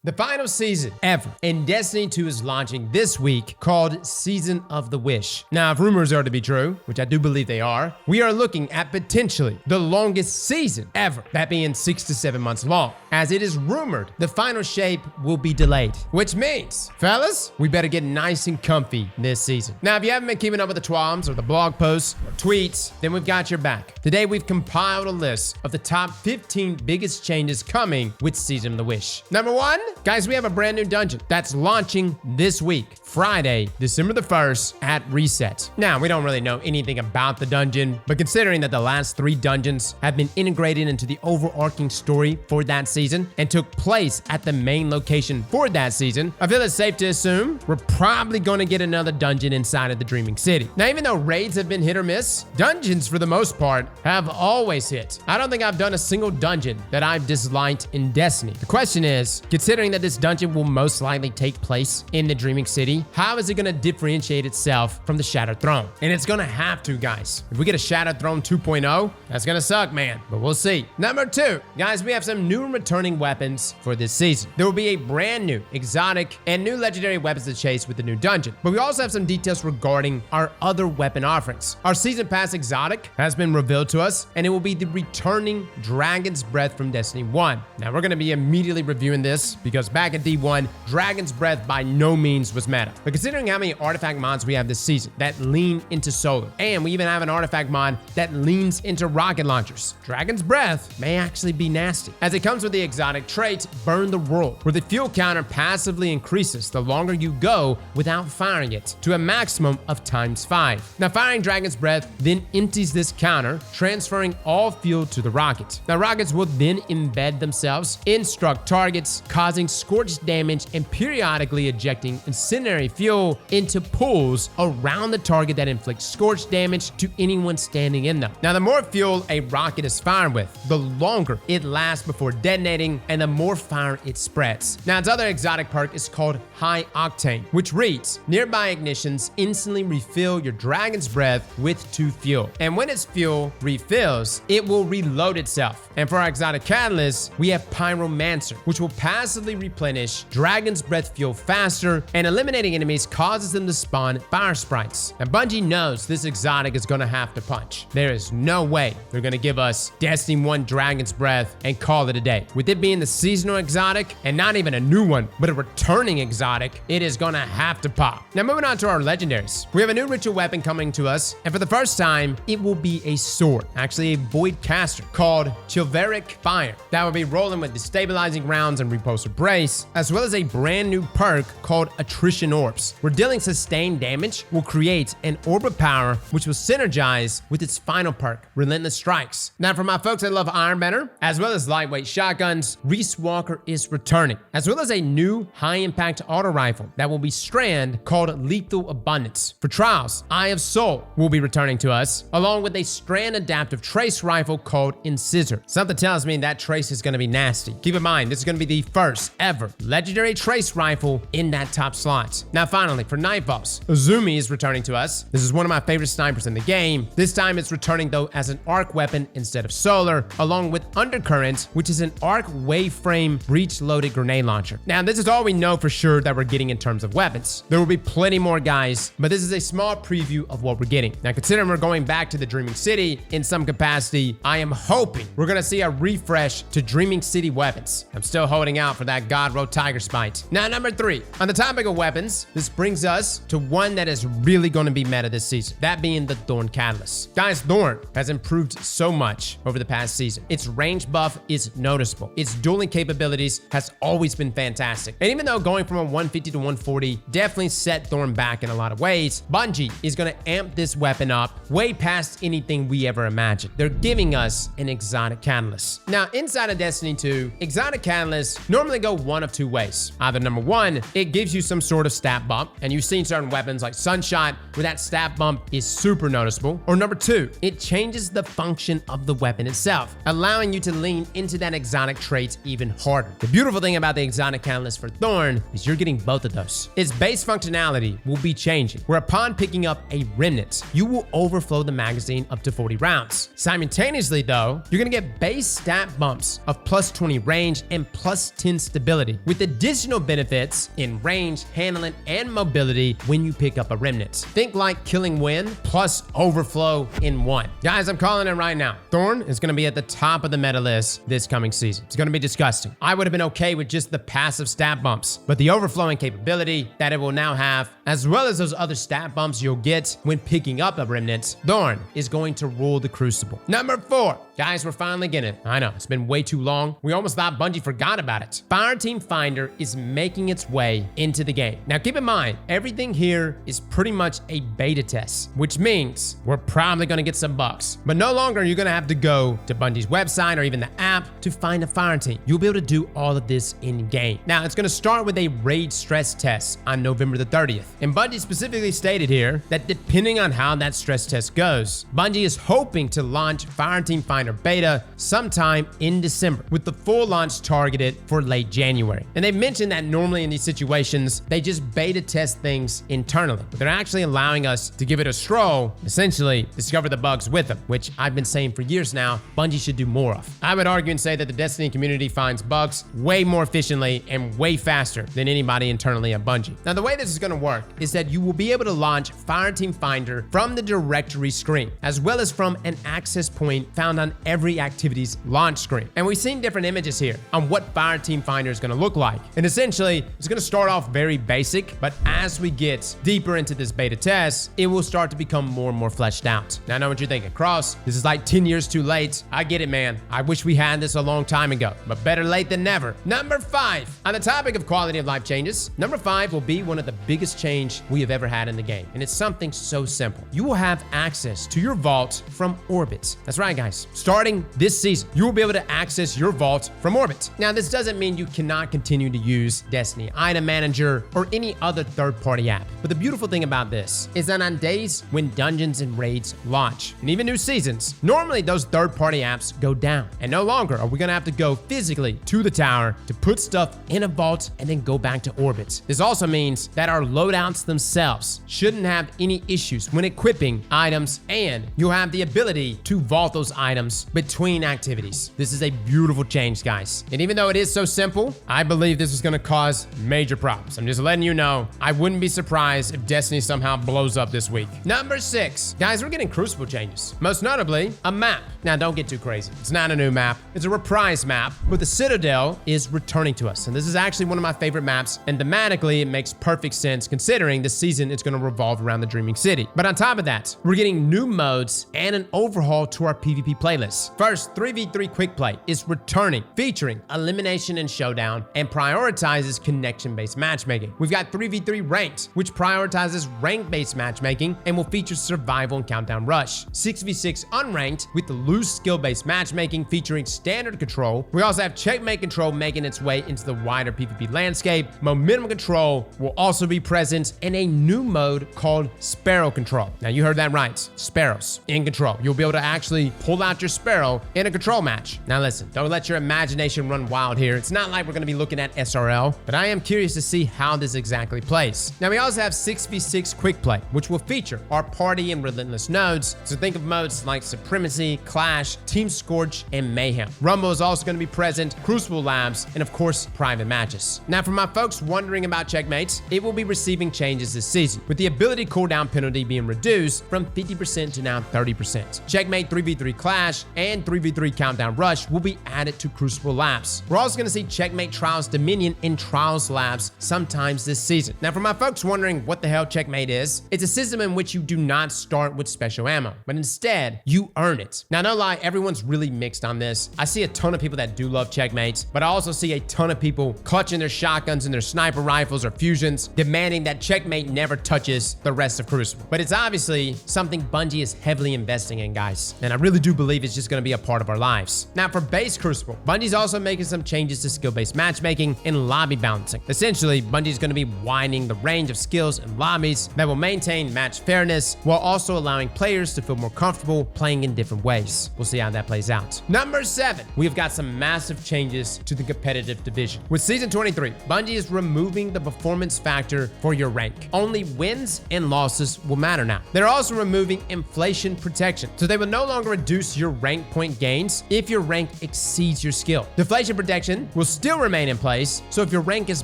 The final season ever in Destiny 2 is launching this week, called Season of the Wish. Now, if rumors are to be true, which I do believe they are, we are looking at potentially the longest season ever, that being 6 to 7 months long, as it is rumored the final shape will be delayed, which means, fellas, we better get nice and comfy this season. Now, if you haven't been keeping up with the TWAMs or the blog posts or tweets, then we've got your back. Today, we've compiled a list of the top 15 biggest changes coming with Season of the Wish. Number 1, guys, we have a brand new dungeon that's launching this week, Friday, December the 1st at reset. Now, we don't really know anything about the dungeon, but considering that the last 3 dungeons have been integrated into the overarching story for that season and took place at the main location for that season, I feel it's safe to assume we're probably going to get another dungeon inside of the Dreaming City. Now, even though raids have been hit or miss, dungeons for the most part have always hit. I don't think I've done a single dungeon that I've disliked in Destiny. The question is, considering that this dungeon will most likely take place in the Dreaming City, how is it going to differentiate itself from the Shattered Throne? And it's going to have to, guys. If we get a Shattered Throne 2.0, that's going to suck, man, but we'll see. Number 2, guys, we have some new and returning weapons for this season. There will be a brand new exotic and new legendary weapons to chase with the new dungeon, but we also have some details regarding our other weapon offerings. Our Season Pass exotic has been revealed to us, and it will be the returning Dragon's Breath from Destiny 1. Now, we're going to be immediately reviewing this because back at D1, Dragon's Breath by no means was meta. But considering how many artifact mods we have this season that lean into solar, and we even have an artifact mod that leans into rocket launchers, Dragon's Breath may actually be nasty, as it comes with the exotic trait Burn the World, where the fuel counter passively increases the longer you go without firing it to a maximum of ×5. Now, firing Dragon's Breath then empties this counter, transferring all fuel to the rocket. Now, rockets will then embed themselves in struck targets, causing scorched damage and periodically ejecting incendiary fuel into pools around the target that inflicts scorched damage to anyone standing in them. Now, the more fuel a rocket is fired with, the longer it lasts before detonating and the more fire it spreads. Now, its other exotic perk is called High Octane, which reads, nearby ignitions instantly refill your Dragon's Breath with 2 fuel. And when its fuel refills, it will reload itself. And for our exotic catalyst, we have Pyromancer, which will passively replenish Dragon's Breath fuel faster, and eliminating enemies causes them to spawn fire sprites. And Bungie knows this exotic is going to have to punch. There is no way they're going to give us Destiny 1 Dragon's Breath and call it a day. With it being the seasonal exotic, and not even a new one, but a returning exotic, it is going to have to pop. Now, moving on to our legendaries. We have a new ritual weapon coming to us, and for the first time, it will be a sword, actually a void caster, called Chivalric Fire, that will be rolling with destabilizing rounds and repulsor brace, as well as a brand new perk called Attrition Orbs, where dealing sustained damage will create an orb of power, which will synergize with its final perk, Relentless Strikes. Now, for my folks that love Iron Banner, as well as lightweight shotguns, Reese Walker is returning, as well as a new high-impact auto rifle that will be Strand called Lethal Abundance. For Trials, Eye of Soul will be returning to us, along with a Strand adaptive trace rifle called Incisor. Something tells me that trace is going to be nasty. Keep in mind, this is going to be the first ever legendary trace rifle in that top slot. Now, finally, for Nightfalls, Azumi is returning to us. This is one of my favorite snipers in the game. This time it's returning though as an arc weapon instead of solar, along with Undercurrent, which is an arc waveframe breach-loaded grenade launcher. Now, this is all we know for sure that we're getting in terms of weapons. There will be plenty more, guys, but this is a small preview of what we're getting. Now, considering we're going back to the Dreaming City in some capacity, I am hoping we're going to see a refresh to Dreaming City weapons. I'm still holding out for that God Road Tiger Spite. Now, number 3, on the topic of weapons, this brings us to one that is really going to be meta this season, that being the Thorn Catalyst. Guys, Thorn has improved so much over the past season. Its range buff is noticeable. Its dueling capabilities has always been fantastic. And even though going from a 150 to 140 definitely set Thorn back in a lot of ways, Bungie is going to amp this weapon up way past anything we ever imagined. They're giving us an exotic catalyst. Now, inside of Destiny 2, exotic catalysts normally go one of 2 ways. Either number 1, it gives you some sort of stat bump, and you've seen certain weapons like Sunshot where that stat bump is super noticeable. Or number 2, it changes the function of the weapon itself, allowing you to lean into that exotic trait even harder. The beautiful thing about the exotic catalyst for Thorn is you're getting both of those. Its base functionality will be changing, where upon picking up a remnant, you will overflow the magazine up to 40 rounds. Simultaneously though, you're gonna get base stat bumps of plus 20 range and plus 10 stability, with additional benefits in range, handling, and mobility when you pick up a remnant. Think like Killing Wind plus overflow in one. Guys, I'm calling it right now. Thorn is gonna be at the top of the meta list this coming season. It's gonna be disgusting. I would have been okay with just the passive stat bumps, but the overflowing capability that it will now have, as well as those other stat bumps you'll get when picking up a remnant, Thorn is going to rule the Crucible. Number 4. Guys, we're finally getting it. I know, it's been way too long. We almost thought Bungie forgot about it. Fireteam Finder is making its way into the game. Now keep in mind, everything here is pretty much a beta test, which means we're probably gonna get some bugs. But no longer are you gonna have to go to Bungie's website or even the app to find a fireteam. You'll be able to do all of this in game. Now it's gonna start with a raid stress test on November the 30th. And Bungie specifically stated here that depending on how that stress test goes, Bungie is hoping to launch Fireteam Finder beta sometime in December, with the full launch targeted for late January. And they've mentioned that normally in these situations, they just beta test things internally, but they're actually allowing us to give it a stroll, essentially discover the bugs with them, which I've been saying for years now, Bungie should do more of. I would argue and say that the Destiny community finds bugs way more efficiently and way faster than anybody internally at Bungie. Now, the way this is gonna work is that you will be able to launch Fireteam Finder from the directory screen, as well as from an access point found on every activity's launch screen. And we've seen different images here on what Fireteam Finder is gonna look like. And essentially, it's gonna start off very basic, but as we get deeper into this beta test, it will start to become more and more fleshed out. Now, I know what you're thinking, Cross, this is like 10 years too late. I get it, man. I wish we had this a long time ago, but better late than never. Number 5, on the topic of quality of life changes, number 5 will be one of the biggest change we have ever had in the game. And it's something so simple. You will have access to your vault from orbit. That's right, guys. Starting this season, you will be able to access your vault from orbit. Now, this doesn't mean you cannot continue to use Destiny Item Manager or any other third-party app. But the beautiful thing about this is that on days when dungeons and raids launch, and even new seasons, normally those third-party apps go down. And no longer are we gonna have to go physically to the tower to put stuff in a vault and then go back to orbit. This also means that our loadouts themselves shouldn't have any issues when equipping items, and you'll have the ability to vault those items between activities. This is a beautiful change, guys. And even though it is so simple, I believe this is gonna cause major problems. I'm just letting you know, I wouldn't be surprised if Destiny somehow blows up this week. Number 6, guys, we're getting Crucible changes. Most notably, a map. Now, don't get too crazy. It's not a new map. It's a reprise map, but the Citadel is returning to us. And this is actually one of my favorite maps, and thematically, it makes perfect sense considering this season it's gonna revolve around the Dreaming City. But on top of that, we're getting new modes and an overhaul to our PvP playlist. First, 3v3 Quick Play is returning, featuring Elimination and Showdown, and prioritizes connection-based matchmaking. We've got 3v3 Ranked, which prioritizes rank-based matchmaking and will feature Survival and Countdown Rush. 6v6 Unranked with the loose skill-based matchmaking featuring Standard Control. We also have Checkmate Control making its way into the wider PvP landscape. Momentum Control will also be present, and a new mode called Sparrow Control. Now, you heard that right. Sparrows in control. You'll be able to actually pull out your Sparrow in a control match. Now listen, don't let your imagination run wild here. It's not like we're gonna be looking at SRL, but I am curious to see how this exactly plays. Now, we also have 6v6 Quick Play, which will feature our Party and Relentless nodes. So think of modes like Supremacy, Clash, Team Scorch, and Mayhem. Rumble is also gonna be present, Crucible Labs, and of course, private matches. Now, for my folks wondering about Checkmates, it will be receiving changes this season, with the ability cooldown penalty being reduced from 50% to now 30%. Checkmate 3v3 Clash and 3v3 Countdown Rush will be added to Crucible Labs. We're also going to see Checkmate Trials Dominion in Trials Labs sometimes this season. Now, for my folks wondering what the hell Checkmate is, it's a system in which you do not start with special ammo, but instead you earn it. Now, no lie, everyone's really mixed on this. I see a ton of people that do love Checkmates, but I also see a ton of people clutching their shotguns and their sniper rifles or fusions, demanding that Checkmate never touches the rest of Crucible. But it's obviously something Bungie is heavily investing in, guys, and I really do believe is just going to be a part of our lives. Now for base Crucible, Bungie's also making some changes to skill-based matchmaking and lobby balancing. Essentially, Bungie's going to be widening the range of skills and lobbies that will maintain match fairness while also allowing players to feel more comfortable playing in different ways. We'll see how that plays out. Number 7, we've got some massive changes to the competitive division. With Season 23, Bungie is removing the performance factor for your rank. Only wins and losses will matter now. They're also removing inflation protection, so they will no longer reduce your rank point gains if your rank exceeds your skill. Deflation protection will still remain in place, so if your rank is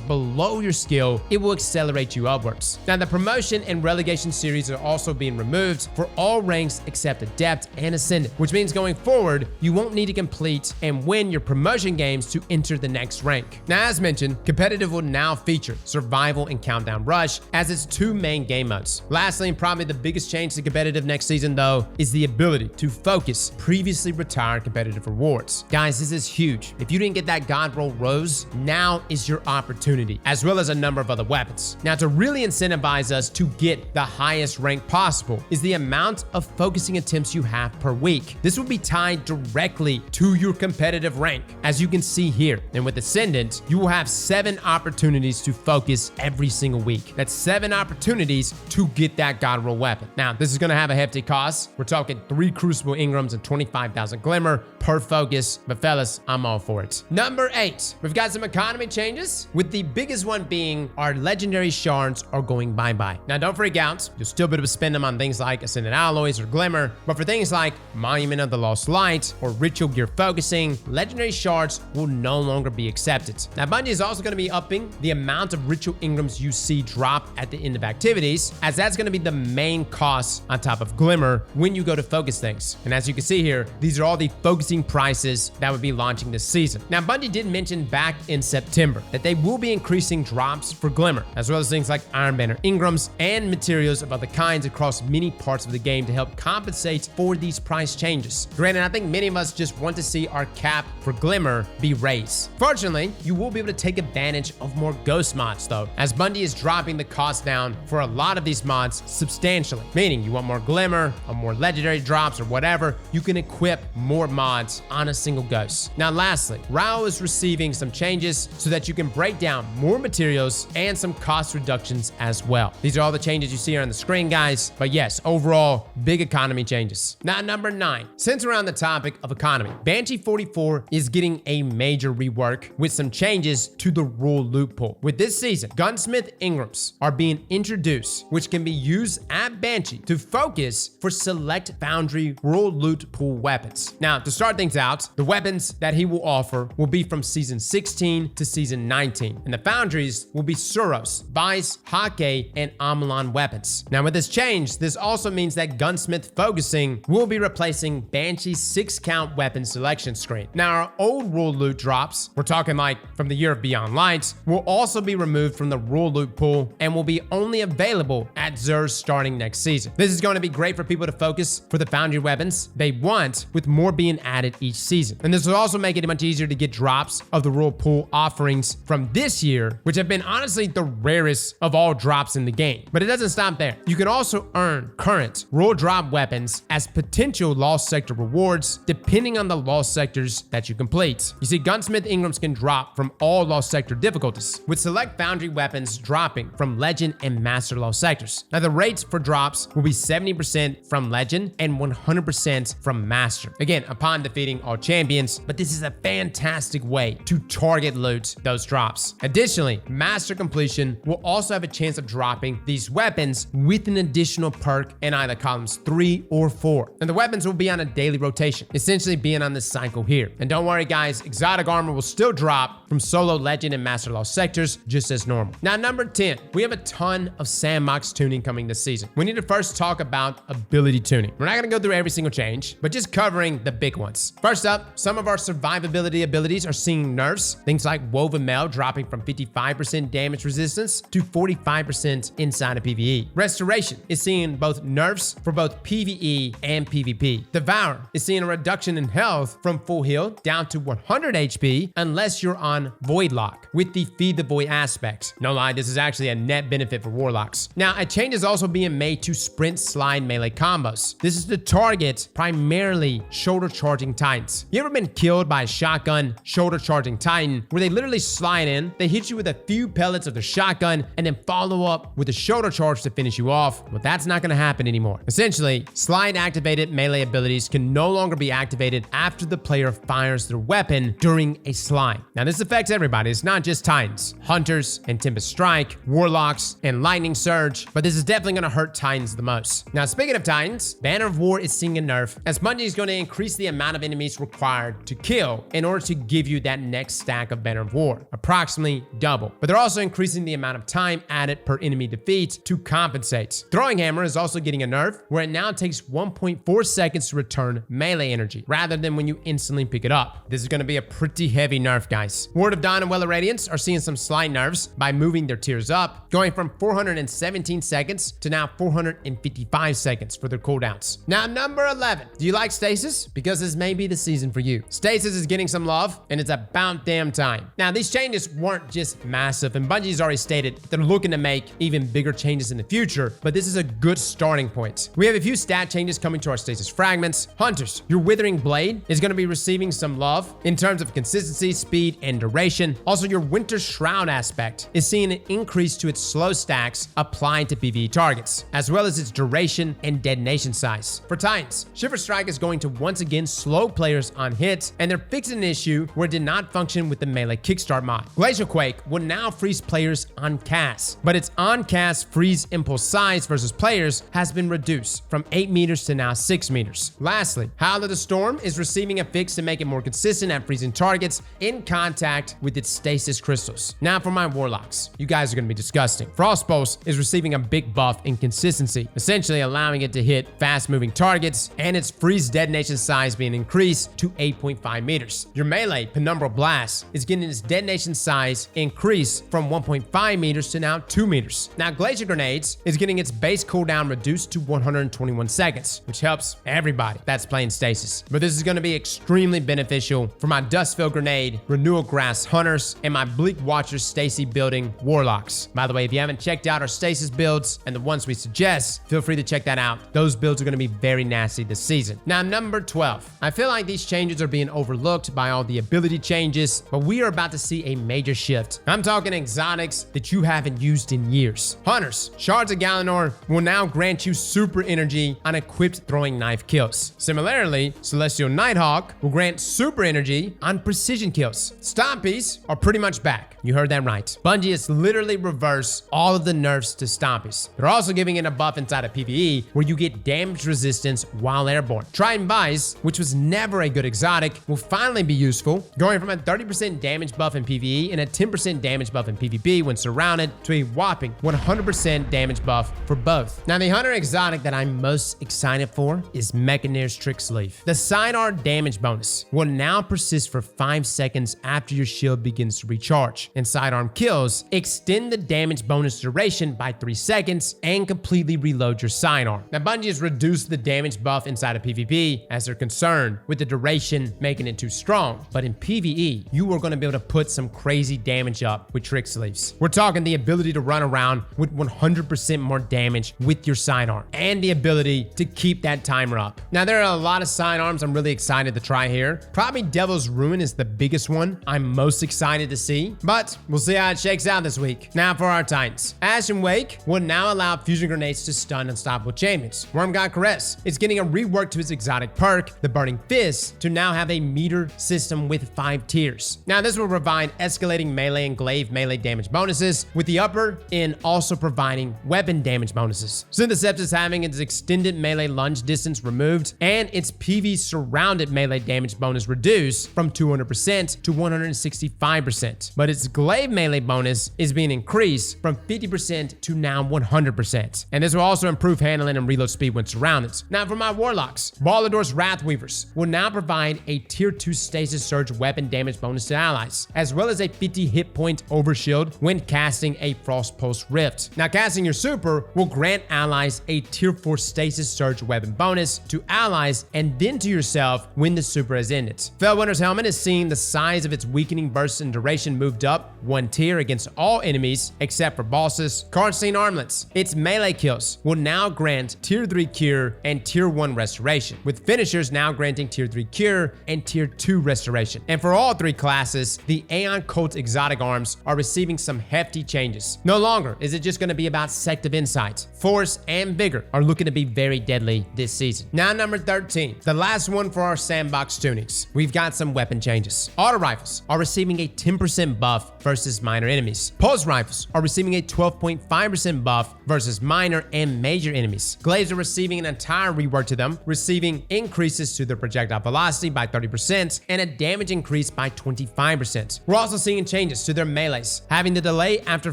below your skill, it will accelerate you upwards. Now, the promotion and relegation series are also being removed for all ranks except Adept and Ascendant, which means going forward, you won't need to complete and win your promotion games to enter the next rank. Now, as mentioned, competitive will now feature Survival and Countdown Rush as its two main game modes. Lastly, and probably the biggest change to competitive next season, though, is the ability to focus previously retired competitive rewards. Guys, this is huge. If you didn't get that God Roll Rose, now is your opportunity, as well as a number of other weapons. Now, to really incentivize us to get the highest rank possible is the amount of focusing attempts you have per week. This will be tied directly to your competitive rank, as you can see here. And with Ascendant, you will have 7 opportunities to focus every single week. That's 7 opportunities to get that God Roll weapon. Now, this is going to have a hefty cost. We're talking 3 Crucible Ingrams and 25,000 Glimmer per focus, but fellas, I'm all for it. Number 8, we've got some economy changes, with the biggest one being our legendary shards are going bye-bye. Now, don't freak out. You'll still be able to spend them on things like Ascendant Alloys or Glimmer, but for things like Monument of the Lost Light or Ritual Gear Focusing, legendary shards will no longer be accepted. Now, Bungie is also going to be upping the amount of Ritual Ingrams you see drop at the end of activities, as that's going to be the main cost on top of Glimmer when you go to focus things. And as you can see here, these are all the focusing prices that would be launching this season. Now, Bungie did mention back in September that they will be increasing drops for Glimmer, as well as things like Iron Banner Ingrams and materials of other kinds across many parts of the game to help compensate for these price changes. Granted, I think many of us just want to see our cap for Glimmer be raised. Fortunately, you will be able to take advantage of more ghost mods though, as Bungie is dropping the cost down for a lot of these mods substantially, meaning you want more Glimmer or more legendary drops or whatever, you can equip more mods on a single ghost. Now lastly, WoW is receiving some changes so that you can break down more materials and some cost reductions as well. These are all the changes you see here on the screen, guys, but yes, overall, big economy changes. Now, number 9, since we're on the topic of economy, Banshee-44 is getting a major rework with some changes to the rule loot pool. With this season, Gunsmith Ingrams are being introduced, which can be used at Banshee to focus for select Foundry rule loot pool weapons. Now, to start things out, the weapons that he will offer will be from Season 16 to Season 19, and the Foundries will be Suros, Vice, Hake, and Amalan weapons. Now, with this change, this also means that Gunsmith Focusing will be replacing Banshee's 6-count weapon selection screen. Now, our old rule loot drops, we're talking like from the Year of Beyond Light, will also be removed from the rule loot pool and will be only available at Xur starting next season. This is going to be great for people to focus for the Foundry weapons they want, with more being added each season. And this will also make it much easier to get drops of the rule pool offerings from this year, which have been honestly the rarest of all drops in the game. But it doesn't stop there. You can also earn current rule drop weapons as potential Lost Sector rewards, depending on the Lost Sectors that you complete. You see, Gunsmith Ingrams can drop from all Lost Sector difficulties, with select Foundry weapons dropping from Legend and Master Lost Sectors. Now, the rates for drops will be 70% from Legend and 100% from Master. Again, upon defeating all champions, but this is a fantastic way to target loot those drops. Additionally, Master completion will also have a chance of dropping these weapons with an additional perk in either columns 3 or 4. And the weapons will be on a daily rotation, essentially being on this cycle here. And don't worry guys, exotic armor will still drop from solo Legend and Master Lost Sectors just as normal. Now, number 10, we have a ton of Sandbox Tuning coming this season. We need to first talk about ability tuning. We're not going to go through every single change, but just covering the big ones. Times. First up, some of our survivability abilities are seeing nerfs. Things like Woven Mail dropping from 55% damage resistance to 45% inside of PvE. Restoration is seeing both nerfs for both PvE and PvP. Devour is seeing a reduction in health from full heal down to 100 HP unless you're on Void Lock with the Feed the Void aspect. No lie, this is actually a net benefit for Warlocks. Now, a change is also being made to sprint slide melee combos. This is to target primarily shoulder charging Titans. You ever been killed by a shotgun shoulder charging Titan where they literally slide in, they hit you with a few pellets of the shotgun and then follow up with a shoulder charge to finish you off? Well, that's not going to happen anymore. Essentially, slide activated melee abilities can no longer be activated after the player fires their weapon during a slide. Now, this affects everybody. It's not just Titans, Hunters and Tempest Strike, Warlocks and Lightning Surge, but this is definitely going to hurt Titans the most. Now, speaking of Titans, Banner of War is seeing a nerf as Bungie is going to increase the amount of enemies required to kill in order to give you that next stack of Banner of War, approximately double. But they're also increasing the amount of time added per enemy defeat to compensate. Throwing Hammer is also getting a nerf where it now takes 1.4 seconds to return melee energy rather than when you instantly pick it up. This is going to be a pretty heavy nerf, guys. Word of Dawn and Well of Radiance are seeing some slight nerfs by moving their tiers up, going from 417 seconds to now 455 seconds for their cooldowns. Now, number 11. Do you like Stasis? Because this may be the season for you. Stasis is getting some love, and it's about damn time. Now, these changes weren't just massive, and Bungie's already stated they're looking to make even bigger changes in the future, but this is a good starting point. We have a few stat changes coming to our Stasis fragments. Hunters, your Withering Blade is going to be receiving some love in terms of consistency, speed, and duration. Also, your Winter Shroud aspect is seeing an increase to its slow stacks applied to PvE targets, as well as its duration and detonation size. For Titans, Shiver Strike is going to once again slow players on hits, and they're fixing an issue where it did not function with the melee kickstart mod. Glacial Quake will now freeze players on cast, but its on-cast freeze impulse size versus players has been reduced from 8 meters to now 6 meters. Lastly, Howl of the Storm is receiving a fix to make it more consistent at freezing targets in contact with its stasis crystals. Now for my Warlocks, you guys are going to be disgusting. Frost Pulse is receiving a big buff in consistency, essentially allowing it to hit fast-moving targets, and its freeze detonation size being increased to 8.5 meters. Your melee Penumbral Blast is getting its detonation size increased from 1.5 meters to now 2 meters. Now, Glacier Grenades is getting its base cooldown reduced to 121 seconds, which helps everybody that's playing Stasis. But this is going to be extremely beneficial for my Dustfield Grenade, Renewal Grass Hunters, and my Bleak Watcher Stacy building Warlocks. By the way, if you haven't checked out our Stasis builds and the ones we suggest, feel free to check that out. Those builds are going to be very nasty this season. Now, number 12. I feel like these changes are being overlooked by all the ability changes, but we are about to see a major shift. I'm talking exotics that you haven't used in years. Hunters, Shards of Galanor will now grant you super energy on equipped throwing knife kills. Similarly, Celestial Nighthawk will grant super energy on precision kills. Stompies are pretty much back. You heard that right. Bungie has literally reversed all of the nerfs to Stompies. They're also giving it a buff inside of PvE where you get damage resistance while airborne. Trident Vice, which was never a good exotic, will finally be useful, going from a 30% damage buff in PvE and a 10% damage buff in PvP when surrounded to a whopping 100% damage buff for both. Now, the Hunter exotic that I'm most excited for is Mechanier's Trick Sleeve. The sidearm damage bonus will now persist for 5 seconds after your shield begins to recharge, and sidearm kills extend the damage bonus duration by 3 seconds and completely reload your sidearm. Now, Bungie has reduced the damage buff inside of PvP as they're concerned with the duration making it too strong, but in PvE, you are going to be able to put some crazy damage up with Trick Sleeves. We're talking the ability to run around with 100% more damage with your sidearm and the ability to keep that timer up. Now, there are a lot of sidearms I'm really excited to try here. Probably Devil's Ruin is the biggest one I'm most excited to see, but we'll see how it shakes out this week. Now for our Titans. Ashen Wake will now allow fusion grenades to stun unstoppable champions. Wormgod Caress is getting a rework to its exotic perk, the Burning Fist, to now have a meter system with 5 tiers. Now, this will provide escalating melee and glaive melee damage bonuses, with the upper in also providing weapon damage bonuses. Synthecept is having its extended melee lunge distance removed and its PV surrounded melee damage bonus reduced from 200% to 165%. But its glaive melee bonus is being increased from 50% to now 100%. And this will also improve handling and reload speed when surrounded. Now for my warlocks, Ballador's Wrathweavers will now provide a tier 2 stasis surge weapon damage bonus to allies, as well as a 50 hit point overshield when casting a Frost Pulse Rift. Now casting your super will grant allies a tier 4 stasis surge weapon bonus to allies and then to yourself when the super has ended. Fellwinter's Helmet is seeing the size of its weakening burst and duration moved up 1 tier against all enemies except for bosses. Karnstein Armlets, its melee kills will now grant tier 3 cure and tier 1 restoration, with finishers now granting tier 3 cure and tier 2 restoration. And for all 3 classes, the Aeon Cult exotic arms are receiving some hefty changes. No longer is it just going to be about Sect of Insight. Force and Vigor are looking to be very deadly this season. Now number 13, the last one for our Sandbox Tunings. We've got some weapon changes. Auto rifles are receiving a 10% buff versus minor enemies. Pulse rifles are receiving a 12.5% buff versus minor and major enemies. Glaives are receiving an entire rework to them, receiving increases to their projectile velocity by 30% and a damage increase by 25%. We're also seeing changes to their melees, having the delay after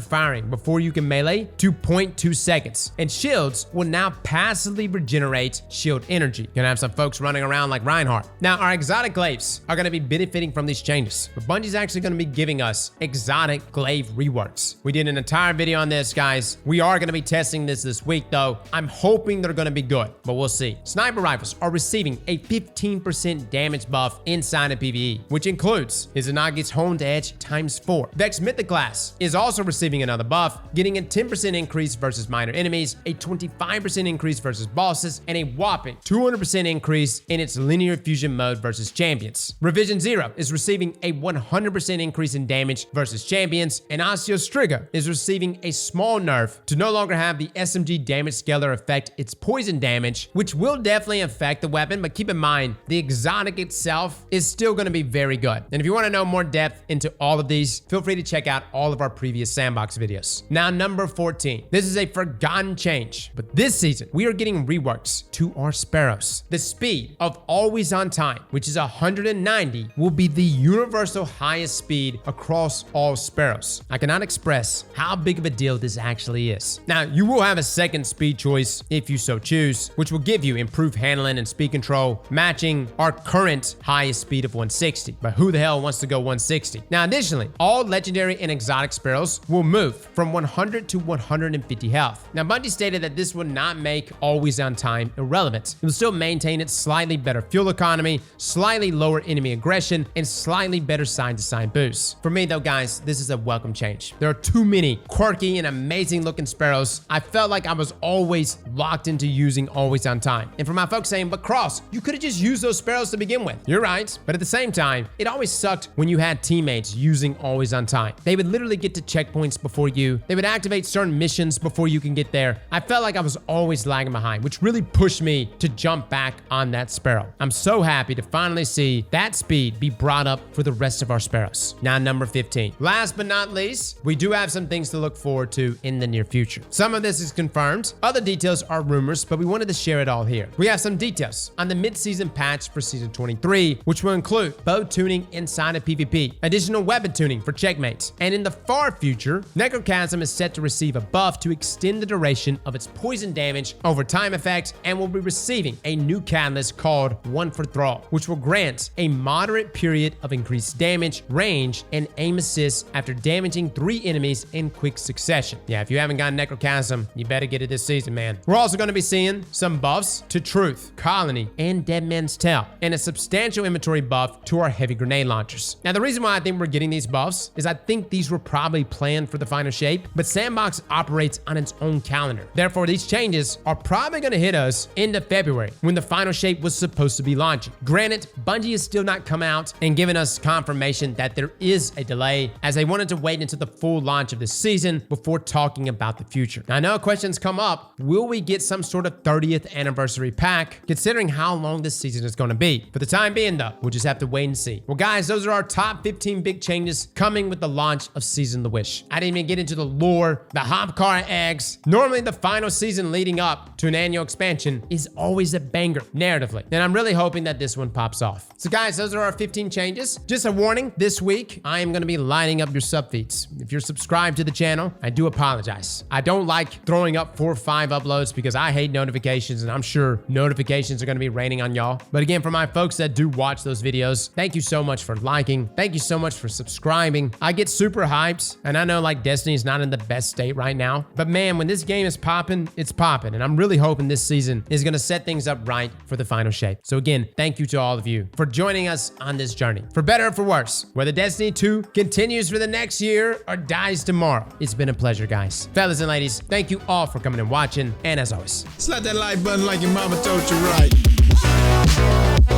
firing before you can melee to 0.2 seconds. And shields will now passively regenerate shield energy. You're gonna have some folks running around like Reinhardt. Now, our exotic glaives are gonna be benefiting from these changes, but Bungie's actually gonna be giving us exotic glaive reworks. We did an entire video on this, guys. We are gonna be testing this week, though. I'm hoping they're gonna be good, but we'll see. Sniper rifles are receiving a 15% damage buff inside of PvE, which includes Izanagi's Honed Edge ×4. Vex Mythic Glass is also receiving another buff, getting a 10% increase versus minor enemies, a 25% increase versus bosses, and a whopping 200% increase in its linear fusion mode versus champions. Revision 0 is receiving a 100% increase in damage versus champions, and Striga is receiving a small nerf to no longer have the SMG damage scaler affect its poison damage, which will definitely affect the weapon, but keep in mind, the exotic itself is still going to be very good. And if you want to know more depth into all of these, feel free to check out all of our previous Sandbox videos. Now, number 14. This is a forgotten change, but this season, we are getting reworks to our Sparrows. The speed of always on time, which is 190, will be the universal highest speed across all Sparrows. I cannot express how big of a deal this actually is. Now, you will have a second speed choice if you so choose, which will give you improved handling and speed control, matching our current highest speed of 160. But who the hell wants to go 160? Now, additionally, all legendary and exotic Sparrows will move from 100 to 150 health. Now, Bungie stated that this would not make always on time irrelevant. It will still maintain its slightly better fuel economy, slightly lower enemy aggression, and slightly better side-to-side boosts. For me though, guys, this is a welcome change. There are too many quirky and amazing looking Sparrows. I felt like I was always locked into using always on time. And for my folks saying, but Cross, you could have just used those Sparrows to begin with. You're right, but at the same time, it always sucked when you had teammates using always on time. They would literally get to checkpoints before you. They would activate certain missions before you can get there. I felt like I was always lagging behind, which really pushed me to jump back on that Sparrow. I'm so happy to finally see that speed be brought up for the rest of our Sparrows. Now, number 15. Last but not least, we do have some things to look forward to in the near future. Some of this is confirmed. Other details are rumors, but we wanted to share it all here. We have some details on the mid-season patch for Season 23, which will include bow tuning inside of PvP, additional weapon tuning for checkmates, and in the far future, Necrochasm is set to receive a buff to extend the duration of its poison damage over time effect, and will be receiving a new catalyst called One for Thrall, which will grant a moderate period of increased damage, range, and aim assist after damaging 3 enemies in quick succession. Yeah, if you haven't gotten Necrochasm, you better get it this season, man. We're also going to be seeing some buffs to Truth, Colony, and Dead Man's Tell, and a substantial inventory buff to our heavy grenade launchers. Now, the reason why I think we're getting these buffs is I think these were probably planned for the final shape, but Sandbox operates on its own calendar. Therefore, these changes are probably going to hit us into February when the final shape was supposed to be launching. Granted, Bungie has still not come out and given us confirmation that there is a delay, as they wanted to wait until the full launch of this season before talking about the future. Now, I know questions come up, will we get some sort of 30th anniversary pack, considering how long this season is going to be? For the time being though, we'll just have to wait and see. Well guys, those are our top 15 big changes coming with the launch of Season of the Wish. I didn't even get into the lore, the Hopcar eggs. Normally the final season leading up to an annual expansion is always a banger narratively, and I'm really hoping that this one pops off. So guys, those are our 15 changes. Just a warning, this week I am going to be lining up your sub feeds. If you're subscribed to the channel, I do apologize. I don't like throwing up 4 or 5 uploads because I hate notifications, and I'm sure notifications are going to be raining on y'all. But again, for my folks that do watch those videos, thank you so much for liking. Thank you so much for subscribing. I get super hyped, and I know like Destiny is not in the best state right now, but man, when this game is popping, it's popping, and I'm really hoping this season is going to set things up right for the final shape. So again, thank you to all of you for joining us on this journey. For better or for worse, whether Destiny 2 continues for the next year or dies tomorrow, it's been a pleasure, guys. Fellas and ladies, thank you all for coming and watching, and as always, slap that like button like your mama told you right.